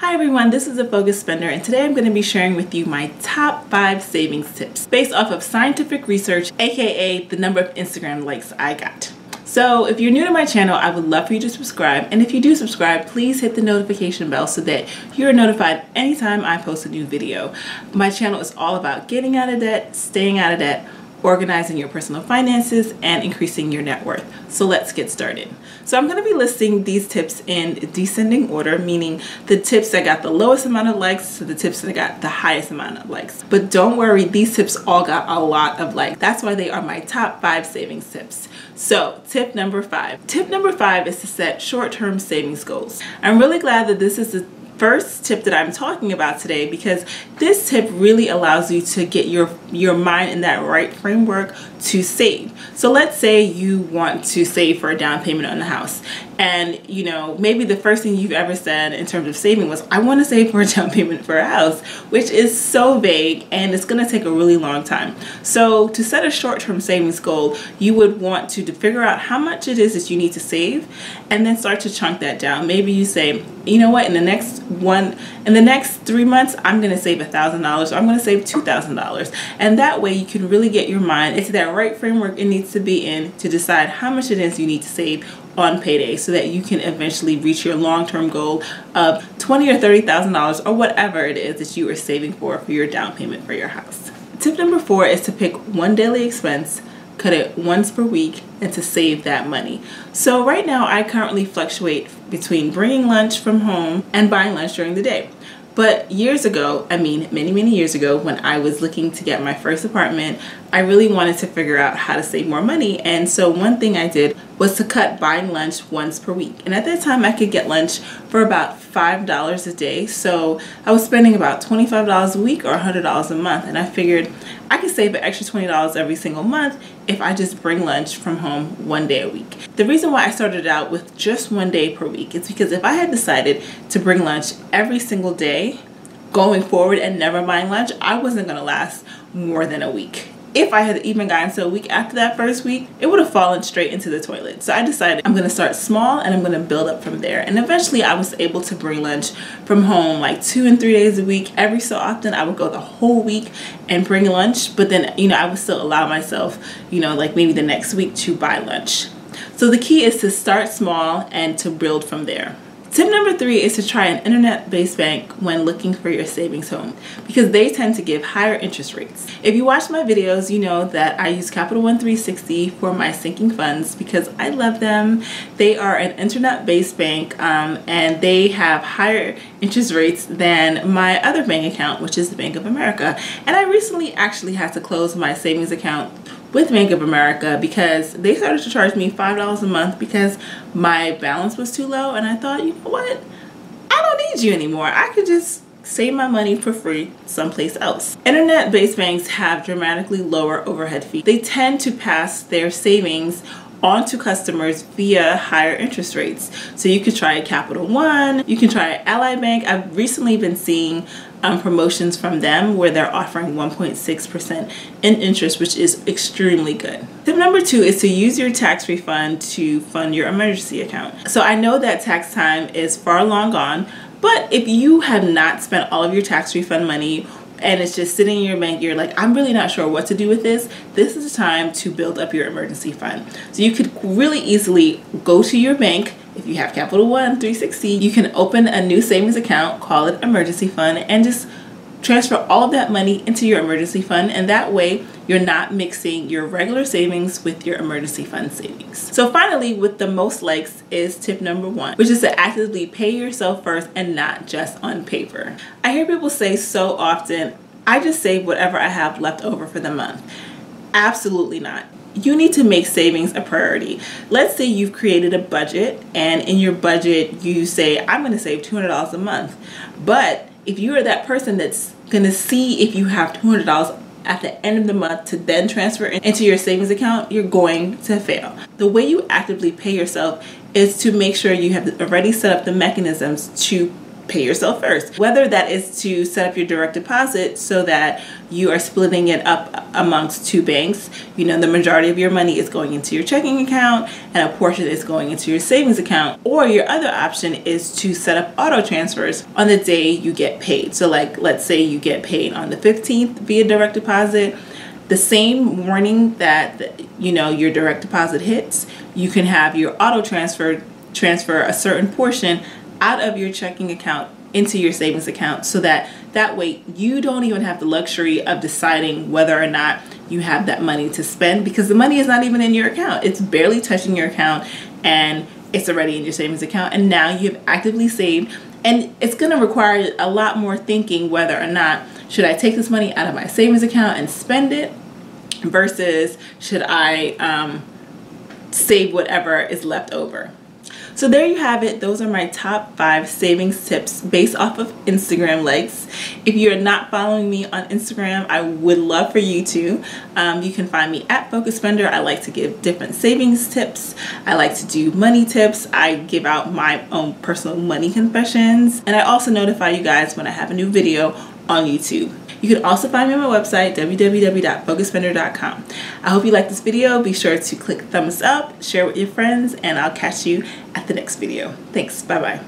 Hi everyone, this is a Focus Spender, and today I'm going to be sharing with you my top 5 savings tips based off of scientific research, aka the number of Instagram likes I got. So if you're new to my channel, I would love for you to subscribe, and if you do subscribe, please hit the notification bell so that you're notified anytime I post a new video. My channel is all about getting out of debt, staying out of debt, organizing your personal finances, and increasing your net worth. So let's get started. So I'm going to be listing these tips in descending order, meaning the tips that got the lowest amount of likes to the tips that got the highest amount of likes. But don't worry, these tips all got a lot of likes. That's why they are my top 5 savings tips. So tip number 5. Tip number 5 is to set short-term savings goals. I'm really glad that this is the first tip that I'm talking about today, because this tip really allows you to get your mind in that right framework to save. So let's say you want to save for a down payment on the house, and you know, maybe the first thing you've ever said in terms of saving was, I want to save for a down payment for a house, which is so vague and it's going to take a really long time. So to set a short-term savings goal, you would want to figure out how much it is that you need to save, and then start to chunk that down. Maybe you say, you know what, in the next 3 months, I'm going to save $1,000, or I'm going to save $2,000. And that way you can really get your mind into that right framework it needs to be in to decide how much it is you need to save on payday, so that you can eventually reach your long-term goal of $20,000 or $30,000, or whatever it is that you are saving for your down payment for your house. Tip number 4 is to pick one daily expense, cut it once per week, and to save that money. So right now I currently fluctuate between bringing lunch from home and buying lunch during the day. But years ago, I mean many years ago, when I was looking to get my first apartment, I really wanted to figure out how to save more money. And so one thing I did was to cut buying lunch once per week. And at that time I could get lunch for about $5 a day. So I was spending about $25 a week or $100 a month. And I figured I could save an extra $20 every single month if I just bring lunch from home one day a week. The reason why I started out with just one day per week is because if I had decided to bring lunch every single day going forward and never buying lunch, I wasn't going to last more than a week. If I had even gotten to a week after that first week, it would have fallen straight into the toilet. So I decided I'm going to start small and I'm going to build up from there. And eventually I was able to bring lunch from home like 2 and 3 days a week. Every so often I would go the whole week and bring lunch, but then, you know, I would still allow myself, you know, like maybe the next week to buy lunch. So the key is to start small and to build from there. Tip number 3 is to try an internet-based bank when looking for your savings home, because they tend to give higher interest rates. If you watch my videos, you know that I use Capital One 360 for my sinking funds because I love them. They are an internet-based bank, and they have higher interest rates than my other bank account, which is the Bank of America. And I recently actually had to close my savings account with Bank of America because they started to charge me $5 a month because my balance was too low, and I thought, you know what, I don't need you anymore. I could just save my money for free someplace else. Internet-based banks have dramatically lower overhead fees. They tend to pass their savings onto customers via higher interest rates. So you could try Capital One, you can try Ally Bank. I've recently been seeing promotions from them where they're offering 1.6% in interest, which is extremely good. Tip number 2 is to use your tax refund to fund your emergency account. So I know that tax time is far long gone, but if you have not spent all of your tax refund money and it's just sitting in your bank, you're like, I'm really not sure what to do with this. This is the time to build up your emergency fund. So you could really easily go to your bank. If you have Capital One 360, you can open a new savings account, call it emergency fund, and just transfer all of that money into your emergency fund. And that way you're not mixing your regular savings with your emergency fund savings. So finally, with the most likes is tip number 1, which is to actively pay yourself first and not just on paper. I hear people say so often, I just save whatever I have left over for the month. Absolutely not. You need to make savings a priority. Let's say you've created a budget, and in your budget you say, I'm going to save $200 a month. But if you are that person that's going to see if you have $200 at the end of the month to then transfer into your savings account, you're going to fail. The way you actively pay yourself is to make sure you have already set up the mechanisms to pay yourself first. Whether that is to set up your direct deposit so that you are splitting it up amongst two banks, you know, the majority of your money is going into your checking account and a portion is going into your savings account. Or your other option is to set up auto transfers on the day you get paid. So like, let's say you get paid on the 15th via direct deposit. The same morning that, you know, your direct deposit hits, you can have your auto transfer a certain portion out of your checking account into your savings account, so that way you don't even have the luxury of deciding whether or not you have that money to spend, because the money is not even in your account. It's barely touching your account and it's already in your savings account, and now you've actively saved. And it's going to require a lot more thinking whether or not should I take this money out of my savings account and spend it versus should I save whatever is left over. So there you have it. Those are my top 5 savings tips based off of Instagram likes. If you're not following me on Instagram, I would love for you to. You can find me at Focus Spender. I like to give different savings tips. I like to do money tips. I give out my own personal money confessions. And I also notify you guys when I have a new video on YouTube. You can also find me on my website, www.focusspender.com. I hope you liked this video. Be sure to click thumbs up, share with your friends, and I'll catch you at the next video. Thanks. Bye-bye.